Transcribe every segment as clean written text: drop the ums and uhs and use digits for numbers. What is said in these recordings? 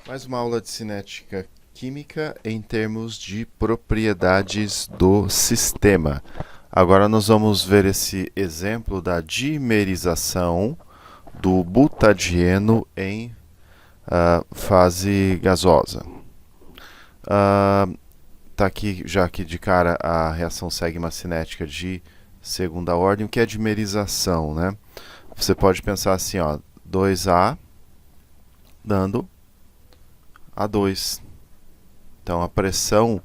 Mais uma aula de cinética química em termos de propriedades do sistema. Agora nós vamos ver esse exemplo da dimerização do butadieno em fase gasosa. Tá aqui, já que de cara a reação segue uma cinética de segunda ordem. O que é dimerização, né? Você pode pensar assim, ó, 2A dando A2. Então a pressão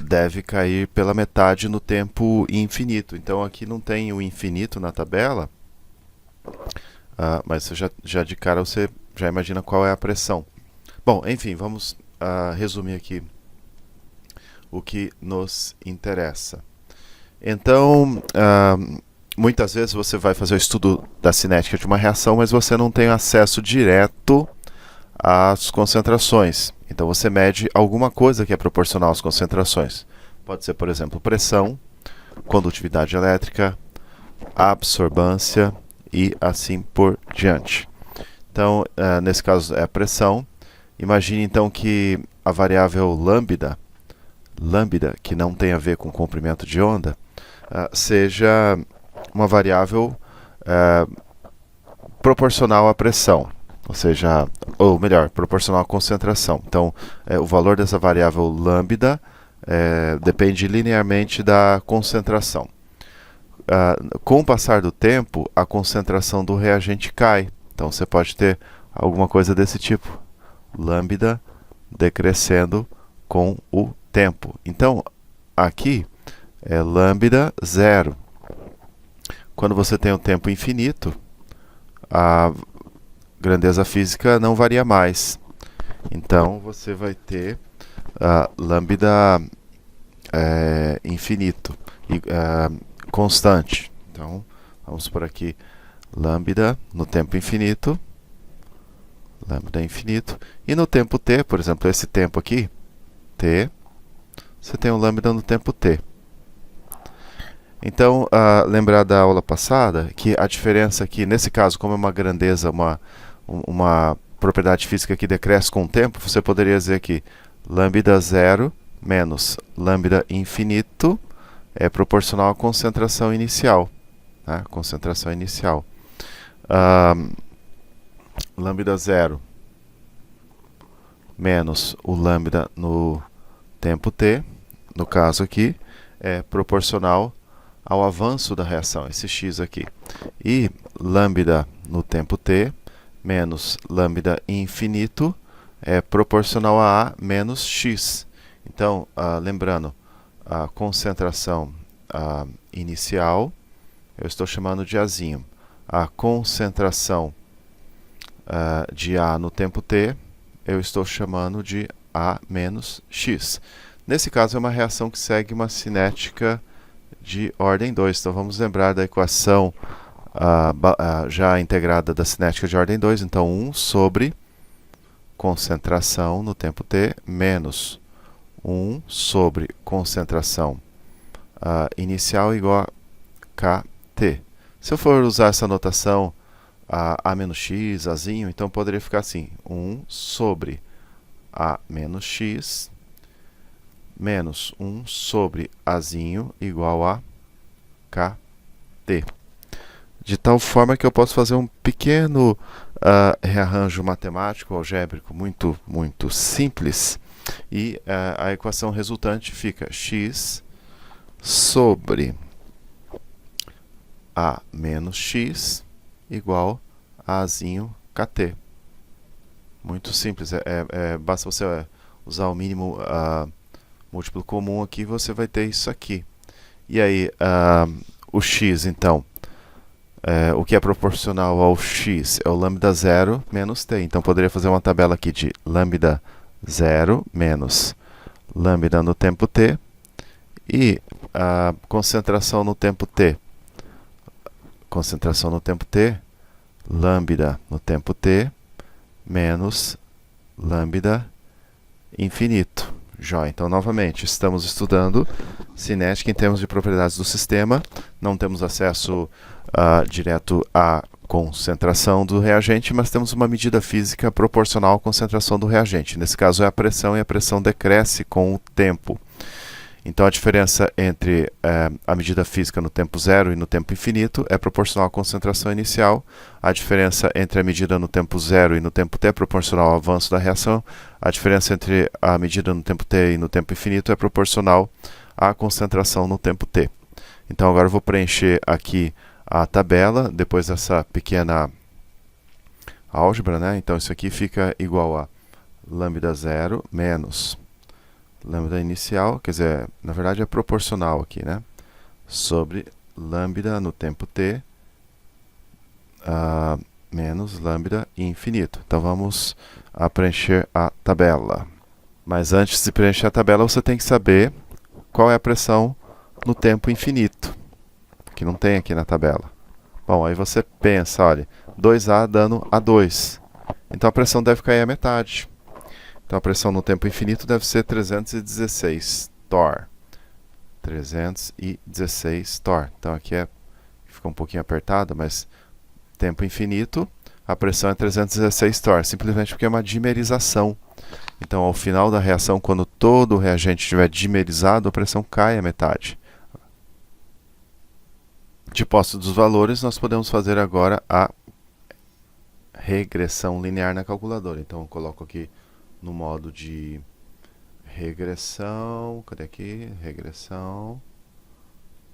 deve cair pela metade no tempo infinito. Então aqui não tem o infinito na tabela, mas já de cara você já imagina qual é a pressão. Bom, enfim, vamos resumir aqui o que nos interessa. Então, muitas vezes você vai fazer o estudo da cinética de uma reação, mas você não tem acesso direto às concentrações. Então você mede alguma coisa que é proporcional às concentrações. Pode ser, por exemplo, pressão, condutividade elétrica, absorbância e assim por diante. Então, nesse caso é a pressão. Imagine então que a variável lambda, que não tem a ver com comprimento de onda, seja uma variável proporcional à pressão. Ou seja, ou melhor, proporcional à concentração. Então, o valor dessa variável lambda depende linearmente da concentração. Com o passar do tempo, a concentração do reagente cai. Então, você pode ter alguma coisa desse tipo. Lambda decrescendo com o tempo. Então, aqui é lambda zero. Quando você tem um tempo infinito, a grandeza física não varia mais. Então você vai ter lambda infinito e constante. Então vamos por aqui lambda no tempo infinito, lambda infinito, e no tempo t, por exemplo, esse tempo aqui, t, você tem um lambda no tempo t. Então, lembrar da aula passada que a diferença aqui, nesse caso, como é uma grandeza, uma propriedade física que decresce com o tempo, você poderia dizer que lambda zero menos lambda infinito é proporcional à concentração inicial. Né? Concentração inicial. Lambda zero menos o lambda no tempo t, no caso aqui, é proporcional ao avanço da reação, esse x aqui. E lambda no tempo t menos lambda infinito é proporcional a menos x. Então, lembrando, a concentração inicial eu estou chamando de Azinho. A concentração de A no tempo t eu estou chamando de A menos x. Nesse caso é uma reação que segue uma cinética de ordem 2. Então vamos lembrar da equação já integrada da cinética de ordem 2. Então 1 sobre concentração no tempo t menos 1 sobre concentração inicial igual a kT. Se eu for usar essa notação A menos x, Azinho, então poderia ficar assim, 1 sobre A menos x menos 1 sobre Azinho igual a kT. De tal forma que eu posso fazer um pequeno rearranjo matemático, algébrico, muito simples, e a equação resultante fica x sobre A menos x igual a Azinho kT. Muito simples, basta você usar o mínimo múltiplo comum aqui, você vai ter isso aqui. E aí, o x, então, o que é proporcional ao x é o lambda zero menos t. Então, poderia fazer uma tabela aqui de lambda zero menos lambda no tempo t. E a concentração no tempo t. Concentração no tempo t, lambda no tempo t menos lambda infinito. Jóia. Então, novamente, estamos estudando cinética em termos de propriedades do sistema. Não temos acesso direto à concentração do reagente, mas temos uma medida física proporcional à concentração do reagente. Nesse caso é a pressão, e a pressão decresce com o tempo. Então a diferença entre a medida física no tempo zero e no tempo infinito é proporcional à concentração inicial. A diferença entre a medida no tempo zero e no tempo t é proporcional ao avanço da reação. A diferença entre a medida no tempo t e no tempo infinito é proporcional à concentração no tempo t. Então agora eu vou preencher aqui a tabela, depois dessa pequena álgebra, né? Então isso aqui fica igual a lambda zero menos lambda inicial, quer dizer, na verdade é proporcional aqui, né? Sobre lambda no tempo t menos lambda infinito. Então vamos preencher a tabela. Mas antes de preencher a tabela, você tem que saber qual é a pressão no tempo infinito, que não tem aqui na tabela. Bom, aí você pensa, olha, 2A dando a 2. Então a pressão deve cair à metade. Então a pressão no tempo infinito deve ser 316 torr. 316 torr. Então aqui fica um pouquinho apertado, mas tempo infinito, a pressão é 316 torr, simplesmente porque é uma dimerização. Então ao final da reação, quando todo o reagente estiver dimerizado, a pressão cai à metade. De posse dos valores, nós podemos fazer agora a regressão linear na calculadora. Então eu coloco aqui no modo de regressão, cadê aqui? Regressão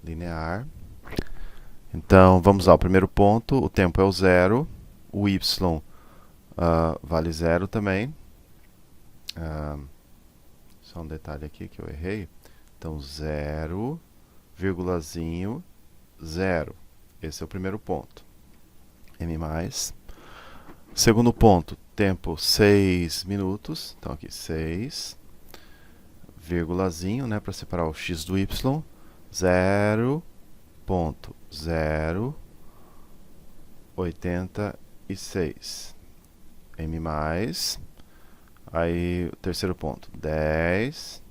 linear. Então vamos lá, o primeiro ponto, o tempo é o zero, o y vale zero também. Só um detalhe aqui que eu errei. Então zero, vírgulazinho, zero. Esse é o primeiro ponto. M mais. Segundo ponto, tempo 6 minutos. Então aqui 6, vírgulazinho, né, para separar o x do y. 0,086. M mais. Aí o terceiro ponto, 10,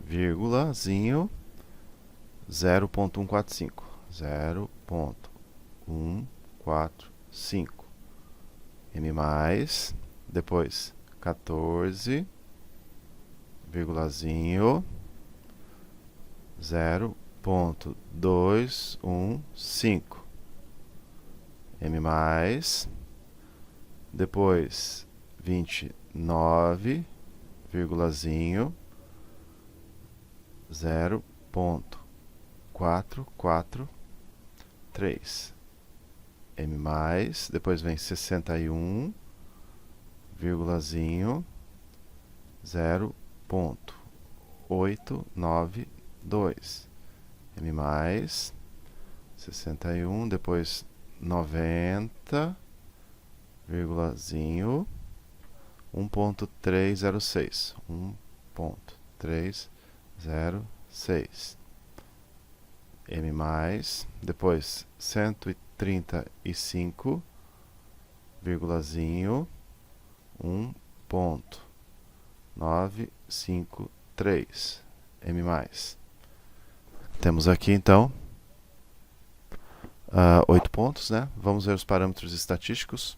vírgulazinho, 0,145. 0,145. M mais, depois 14, vírgulazinho, 0,215. M mais, depois 29, vírgulazinho, 0,443. M mais, depois vem 61, vírgulazinho, 0,892. M mais, 61, depois 90, vírgulazinho, 1,306. 1,306. M mais, depois 135, vírgulazinho, 1,953. M mais. Temos aqui então 8 pontos, né? Vamos ver os parâmetros estatísticos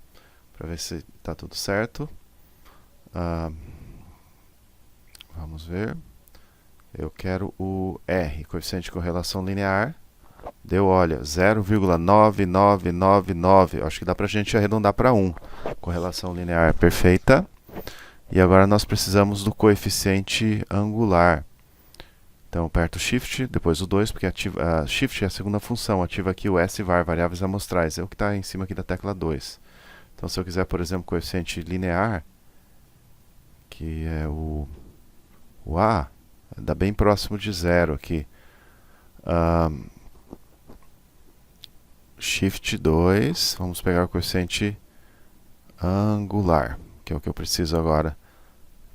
para ver se está tudo certo. Vamos ver. Eu quero o R, coeficiente de correlação linear. Deu, olha, 0,9999. Acho que dá para a gente arredondar para 1. Correlação linear perfeita. E agora nós precisamos do coeficiente angular. Então, aperto Shift, depois o 2, porque Shift é a segunda função. Ativa aqui o SVAR, variáveis amostrais. É o que está em cima aqui da tecla 2. Então, se eu quiser, por exemplo, coeficiente linear, que é o A, dá bem próximo de zero aqui. Shift 2, vamos pegar o coeficiente angular, que é o que eu preciso agora,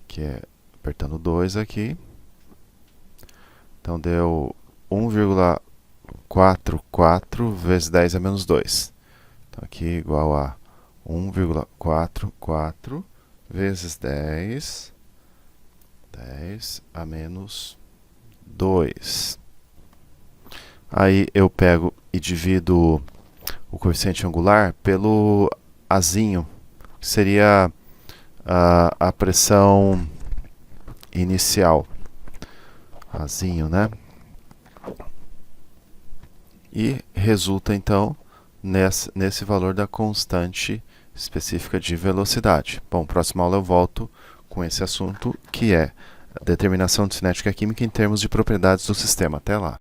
que é apertando 2 aqui. Então deu 1,44 vezes 10 a menos 2. Então aqui igual a 1,44 vezes 10 a menos 2. Aí eu pego e divido o coeficiente angular pelo Azinho, que seria a pressão inicial. Azinho, né? E resulta, então, nesse valor da constante específica de velocidade. Bom, próxima aula eu volto com esse assunto, que é a determinação de cinética química em termos de propriedades do sistema. Até lá!